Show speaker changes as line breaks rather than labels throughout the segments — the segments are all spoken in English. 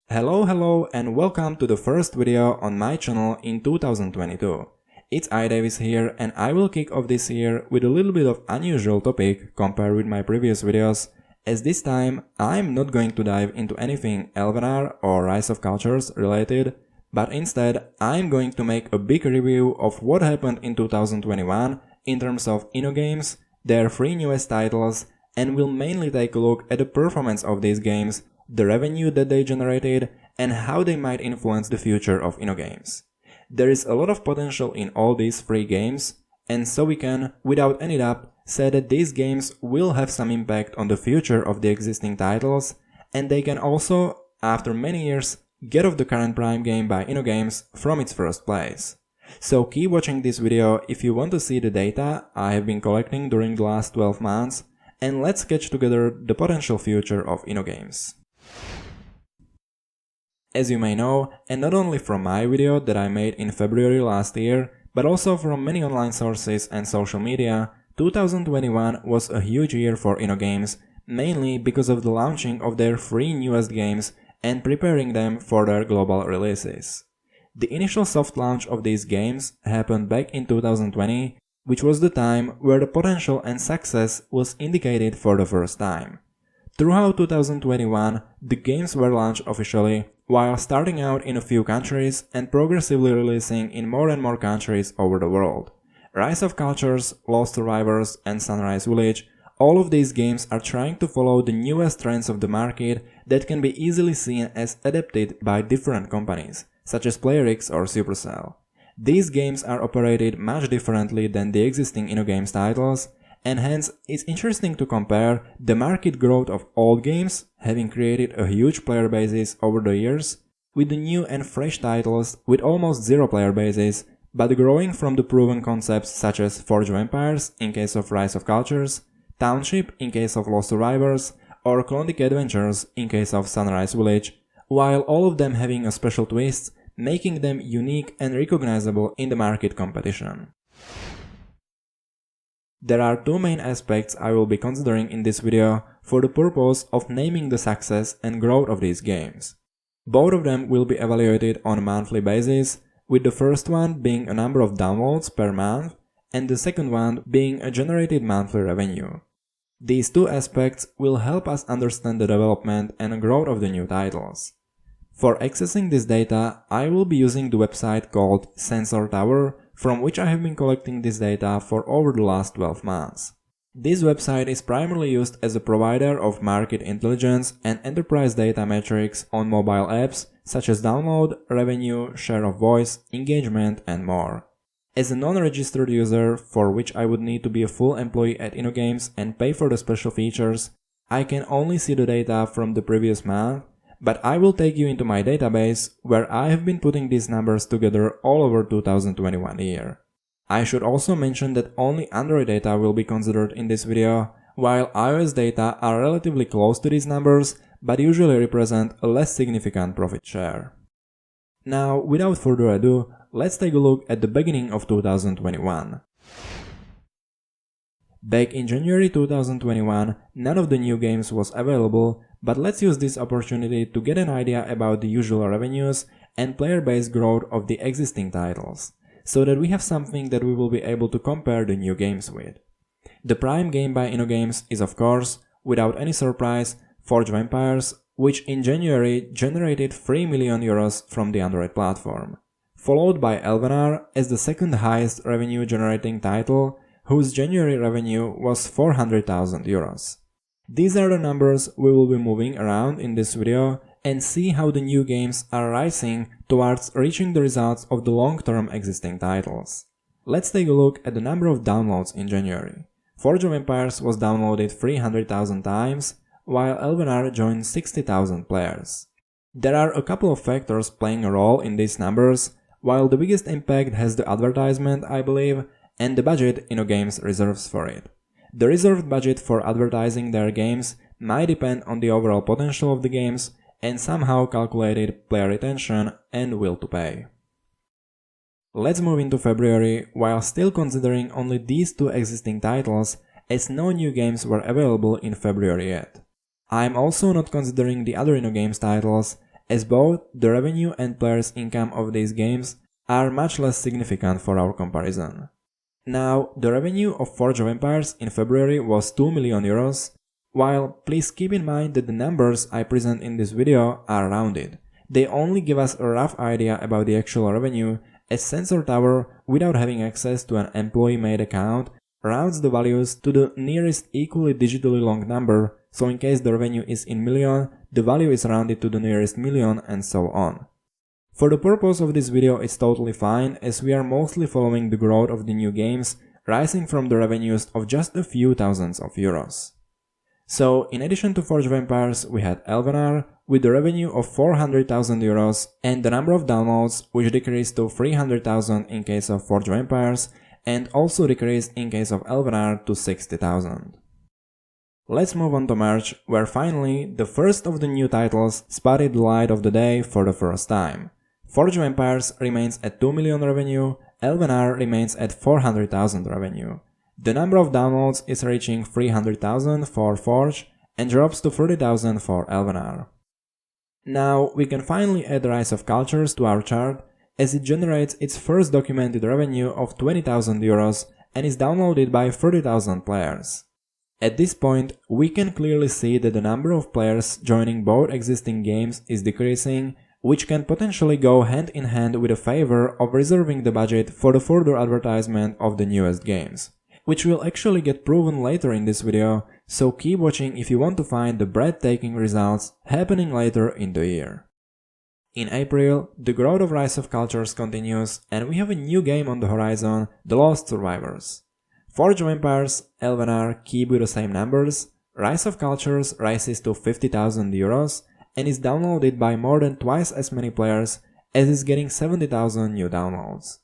Hello and welcome to the first video on my channel in 2022. It's iDavis here and I will kick off this year with a little bit of unusual topic compared with my previous videos, as this time I'm not going to dive into anything Elvenar or Rise of Cultures related, but instead I'm going to make a big review of what happened in 2021 in terms of InnoGames, their three newest titles, and will mainly take a look at the performance of these games, the revenue that they generated, and how they might influence the future of InnoGames. There is a lot of potential in all these three games, and so we can, without any doubt, say that these games will have some impact on the future of the existing titles, and they can also, after many years, get off the current prime game by InnoGames from its first place. So keep watching this video if you want to see the data I have been collecting during the last 12 months, and let's sketch together the potential future of InnoGames. As you may know, and not only from my video that I made in February last year, but also from many online sources and social media, 2021 was a huge year for InnoGames, mainly because of the launching of their three newest games and preparing them for their global releases. The initial soft launch of these games happened back in 2020, which was the time where the potential and success was indicated for the first time. Throughout 2021, the games were launched officially, while starting out in a few countries and progressively releasing in more and more countries over the world. Rise of Cultures, Lost Survivors, and Sunrise Village, all of these games are trying to follow the newest trends of the market that can be easily seen as adapted by different companies, such as PlayerX or Supercell. These games are operated much differently than the existing InnoGames titles, and hence it's interesting to compare the market growth of old games, having created a huge player bases over the years, with the new and fresh titles with almost zero player bases, but growing from the proven concepts such as Forge of Empires in case of Rise of Cultures, Township in case of Lost Survivors, or Klondike Adventures in case of Sunrise Village, while all of them having a special twist, making them unique and recognizable in the market competition. There are two main aspects I will be considering in this video for the purpose of naming the success and growth of these games. Both of them will be evaluated on a monthly basis, with the first one being a number of downloads per month and the second one being a generated monthly revenue. These two aspects will help us understand the development and growth of the new titles. For accessing this data, I will be using the website called Sensor Tower, from which I have been collecting this data for over the last 12 months. This website is primarily used as a provider of market intelligence and enterprise data metrics on mobile apps such as download, revenue, share of voice, engagement, and more. As a non-registered user, for which I would need to be a full employee at InnoGames and pay for the special features, I can only see the data from the previous month, but I will take you into my database where I have been putting these numbers together all over 2021 year. I should also mention that only Android data will be considered in this video, while iOS data are relatively close to these numbers but usually represent a less significant profit share. Now, without further ado, let's take a look at the beginning of 2021. Back in January 2021, none of the new games was available, but let's use this opportunity to get an idea about the usual revenues and player base growth of the existing titles, so that we have something that we will be able to compare the new games with. The prime game by InnoGames is, of course, without any surprise, Forge of Empires, which in January generated 3 million euros from the Android platform, followed by Elvenar as the second highest revenue generating title, whose January revenue was 400,000 euros. These are the numbers we will be moving around in this video and see how the new games are rising towards reaching the results of the long-term existing titles. Let's take a look at the number of downloads in January. Forge of Empires was downloaded 300,000 times, while Elvenar joined 60,000 players. There are a couple of factors playing a role in these numbers, while the biggest impact has the advertisement, I believe, and the budget InnoGames reserves for it. The reserved budget for advertising their games might depend on the overall potential of the games and somehow calculated player retention and will to pay. Let's move into February, while still considering only these two existing titles, as no new games were available in February yet. I'm also not considering the other InnoGames titles, as both the revenue and players' income of these games are much less significant for our comparison. Now, the revenue of Forge of Empires in February was 2 million euros, while please keep in mind that the numbers I present in this video are rounded. They only give us a rough idea about the actual revenue, as Sensor Tower, without having access to an employee-made account, rounds the values to the nearest equally digitally long number, so in case the revenue is in million, the value is rounded to the nearest million and so on. For the purpose of this video it's totally fine, as we are mostly following the growth of the new games, rising from the revenues of just a few thousands of euros. So, in addition to Forge of Empires, we had Elvenar, with the revenue of 400,000 euros and the number of downloads, which decreased to 300,000 in case of Forge of Empires, and also decreased in case of Elvenar to 60,000. Let's move on to March, where finally the first of the new titles spotted the light of the day for the first time. Forge of Empires remains at 2 million revenue, Elvenar remains at 400,000 revenue. The number of downloads is reaching 300,000 for Forge and drops to 30,000 for Elvenar. Now we can finally add Rise of Cultures to our chart, as it generates its first documented revenue of 20,000 euros and is downloaded by 30,000 players. At this point, we can clearly see that the number of players joining both existing games is decreasing, which can potentially go hand in hand with a favor of reserving the budget for the further advertisement of the newest games, which will actually get proven later in this video, so keep watching if you want to find the breathtaking results happening later in the year. In April, the growth of Rise of Cultures continues, and we have a new game on the horizon, The Lost Survivors. Forge of Empires, Elvenar keep with the same numbers, Rise of Cultures rises to 50,000 euros and is downloaded by more than twice as many players, as is getting 70,000 new downloads.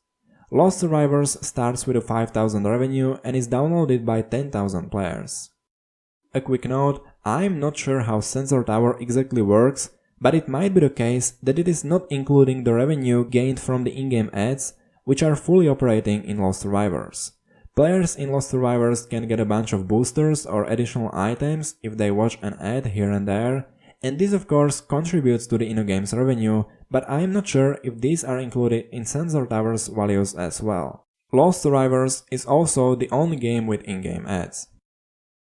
Lost Survivors starts with a 5,000 revenue and is downloaded by 10,000 players. A quick note, I'm not sure how Sensor Tower exactly works, but it might be the case that it is not including the revenue gained from the in-game ads, which are fully operating in Lost Survivors. Players in Lost Survivors can get a bunch of boosters or additional items if they watch an ad here and there, and this of course contributes to the InnoGames revenue, but I am not sure if these are included in Sensor Tower's values as well. Lost Survivors is also the only game with in-game ads.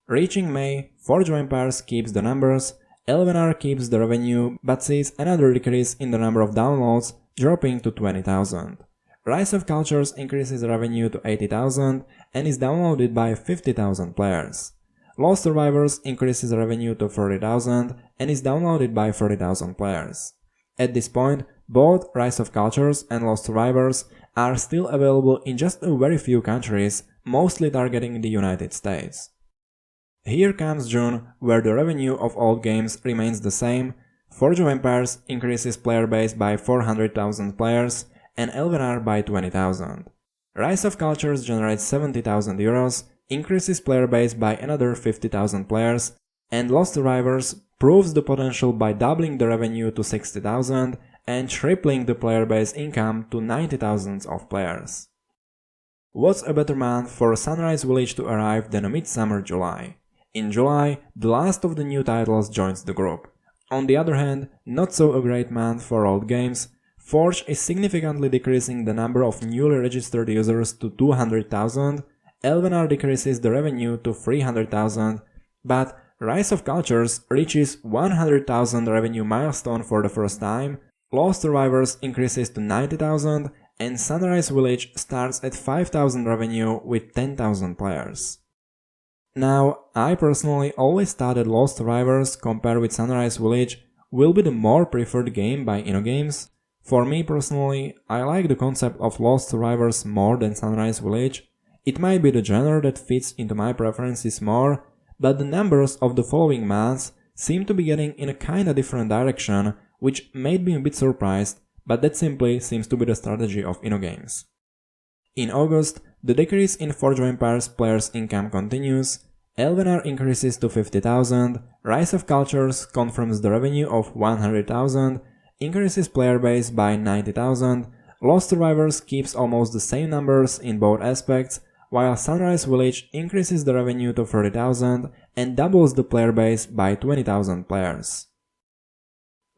Reaching May, Forge of Empires keeps the numbers, Elvenar keeps the revenue but sees another decrease in the number of downloads, dropping to 20,000. Rise of Cultures increases revenue to 80,000 and is downloaded by 50,000 players. Lost Survivors increases revenue to 30,000 and is downloaded by 30,000 players. At this point, both Rise of Cultures and Lost Survivors are still available in just a very few countries, mostly targeting the United States. Here comes June, where the revenue of old games remains the same, Forge of Empires increases player base by 400,000 players and Elvenar by 20,000. Rise of Cultures generates 70,000 euros, increases player base by another 50,000 players, and Lost Survivors proves the potential by doubling the revenue to 60,000 and tripling the player base income to 90,000 of players. What's a better month for Sunrise Village to arrive than a midsummer July? In July, the last of the new titles joins the group. On the other hand, not so a great month for old games. Forge is significantly decreasing the number of newly registered users to 200,000, Elvenar decreases the revenue to 300,000, but Rise of Cultures reaches 100,000 revenue milestone for the first time, Lost Survivors increases to 90,000, and Sunrise Village starts at 5,000 revenue with 10,000 players. Now, I personally always thought that Lost Survivors compared with Sunrise Village will be the more preferred game by InnoGames. For me personally, I like the concept of Lost Survivors more than Sunrise Village. It might be the genre that fits into my preferences more, but the numbers of the following months seem to be getting in a kinda different direction, which made me a bit surprised, but that simply seems to be the strategy of InnoGames. In August, the decrease in Forge of Empires players' income continues, Elvenar increases to 50,000, Rise of Cultures confirms the revenue of 100,000, increases player base by 90,000, Lost Survivors keeps almost the same numbers in both aspects, while Sunrise Village increases the revenue to 30,000 and doubles the player base by 20,000 players.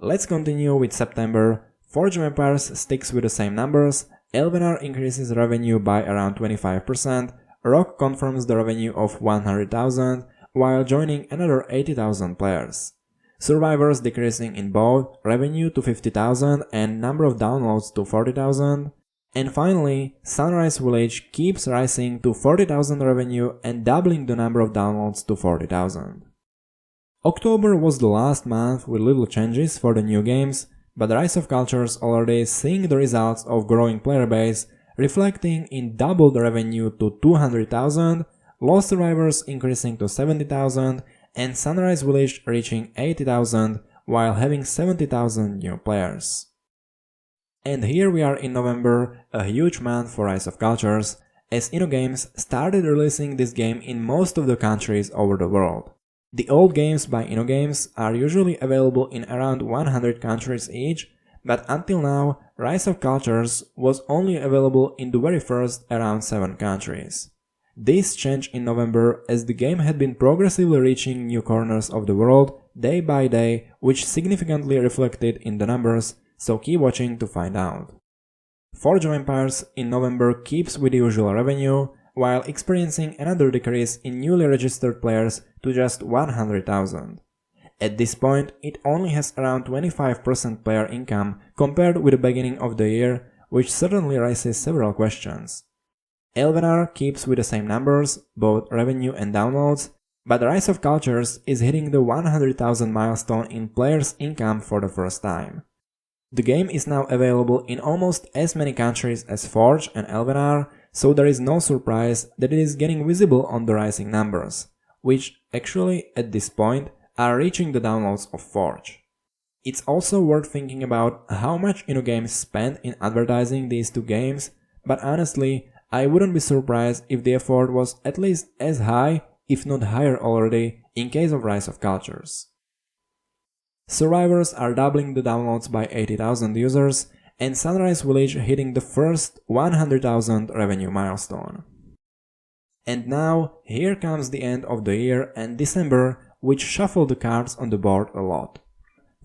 Let's continue with September. Forge of Empires sticks with the same numbers, Elvenar increases revenue by around 25%, Rock confirms the revenue of 100,000, while joining another 80,000 players. Survivors decreasing in both revenue to 50,000 and number of downloads to 40,000. And finally, Sunrise Village keeps rising to 40,000 revenue and doubling the number of downloads to 40,000. October was the last month with little changes for the new games, but Rise of Cultures already seeing the results of growing player base, reflecting in doubled revenue to 200,000, Lost Survivors increasing to 70,000, and Sunrise Village reaching 80,000 while having 70,000 new players. And here we are in November, a huge month for Rise of Cultures, as InnoGames started releasing this game in most of the countries over the world. The old games by InnoGames are usually available in around 100 countries each, but until now, Rise of Cultures was only available in the very first around 7 countries. This changed in November as the game had been progressively reaching new corners of the world day by day, which significantly reflected in the numbers, so keep watching to find out. Forge of Empires in November keeps with the usual revenue, while experiencing another decrease in newly registered players to just 100,000. At this point, it only has around 25% player income compared with the beginning of the year, which certainly raises several questions. Elvenar keeps with the same numbers, both revenue and downloads, but Rise of Cultures is hitting the 100,000 milestone in players' income for the first time. The game is now available in almost as many countries as Forge and Elvenar, so there is no surprise that it is getting visible on the rising numbers, which actually at this point are reaching the downloads of Forge. It's also worth thinking about how much InnoGames spent in advertising these two games, but honestly, I wouldn't be surprised if the effort was at least as high, if not higher already, in case of Rise of Cultures. Survivors are doubling the downloads by 80,000 users, and Sunrise Village hitting the first 100,000 revenue milestone. And now, here comes the end of the year and December, which shuffled the cards on the board a lot.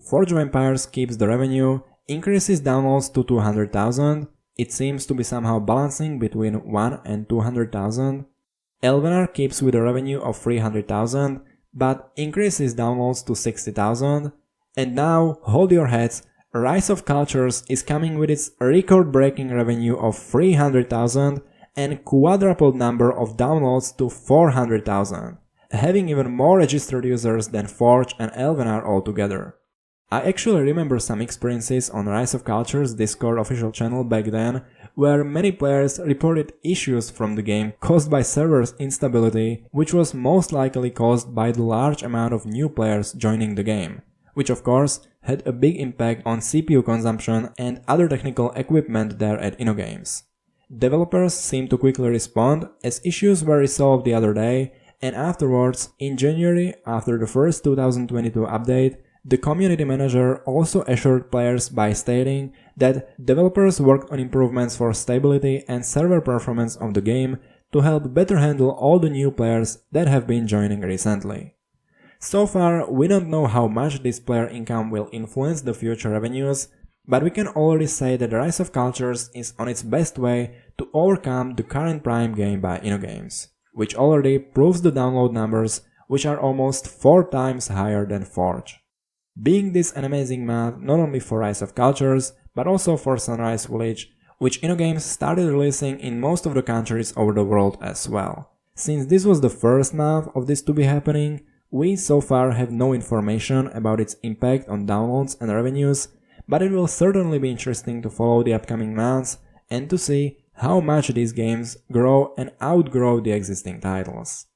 Forge of Empires keeps the revenue, increases downloads to 200,000, it seems to be somehow balancing between 1 and 200,000. Elvenar keeps with a revenue of 300,000, but increases downloads to 60,000. And now, hold your heads, Rise of Cultures is coming with its record-breaking revenue of 300,000 and quadrupled number of downloads to 400,000, having even more registered users than Forge and Elvenar altogether. I actually remember some experiences on Rise of Cultures Discord official channel back then, where many players reported issues from the game caused by servers instability, which was most likely caused by the large amount of new players joining the game, which of course had a big impact on CPU consumption and other technical equipment there at InnoGames. Developers seemed to quickly respond as issues were resolved the other day, and afterwards, in January after the first 2022 update, the community manager also assured players by stating that developers worked on improvements for stability and server performance of the game to help better handle all the new players that have been joining recently. So far, we don't know how much this player income will influence the future revenues, but we can already say that Rise of Cultures is on its best way to overcome the current prime game by InnoGames, which already proves the download numbers, which are almost 4 times higher than Forge. Being this an amazing month not only for Rise of Cultures, but also for Sunrise Village, which InnoGames started releasing in most of the countries over the world as well. Since this was the first month of this to be happening, we so far have no information about its impact on downloads and revenues, but it will certainly be interesting to follow the upcoming months and to see how much these games grow and outgrow the existing titles.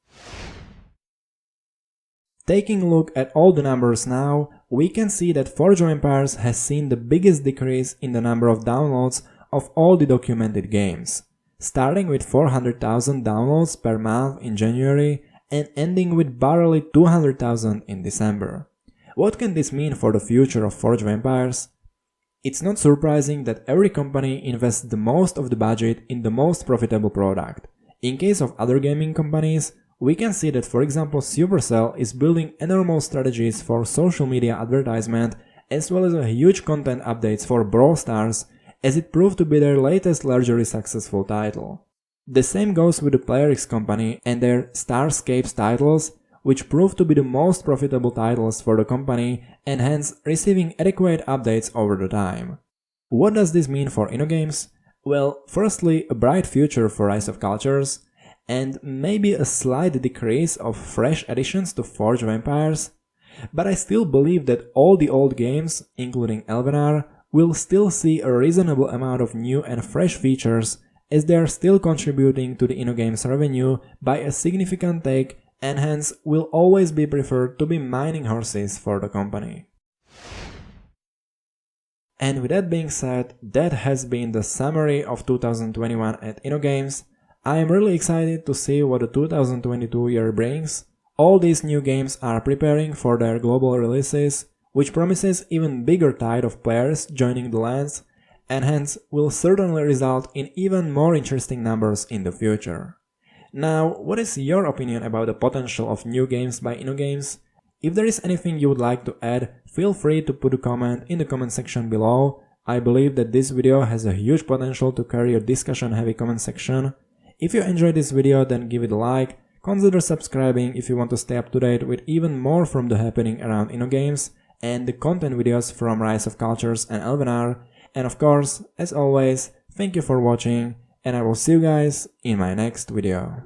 Taking a look at all the numbers now, we can see that Forge of Empires has seen the biggest decrease in the number of downloads of all the documented games, starting with 400,000 downloads per month in January and ending with barely 200,000 in December. What can this mean for the future of Forge of Empires? It's not surprising that every company invests the most of the budget in the most profitable product. In case of other gaming companies, we can see that, for example, Supercell is building enormous strategies for social media advertisement as well as a huge content updates for Brawl Stars, as it proved to be their latest largely successful title. The same goes with the PlayerX company and their Starscapes titles, which proved to be the most profitable titles for the company and hence receiving adequate updates over the time. What does this mean for InnoGames? Well, firstly, a bright future for Rise of Cultures, and maybe a slight decrease of fresh additions to Forge of Empires, but I still believe that all the old games, including Elvenar, will still see a reasonable amount of new and fresh features, as they are still contributing to the InnoGames revenue by a significant take and hence will always be preferred to be mining horses for the company. And with that being said, that has been the summary of 2021 at InnoGames. I am really excited to see what the 2022 year brings. All these new games are preparing for their global releases, which promises even bigger tide of players joining the lands, and hence will certainly result in even more interesting numbers in the future. Now, what is your opinion about the potential of new games by InnoGames? If there is anything you would like to add, feel free to put a comment in the comment section below. I believe that this video has a huge potential to carry a discussion-heavy comment section. If you enjoyed this video, then give it a like, consider subscribing if you want to stay up to date with even more from the happening around InnoGames and the content videos from Rise of Cultures and Elvenar. And of course, as always, thank you for watching, and I will see you guys in my next video.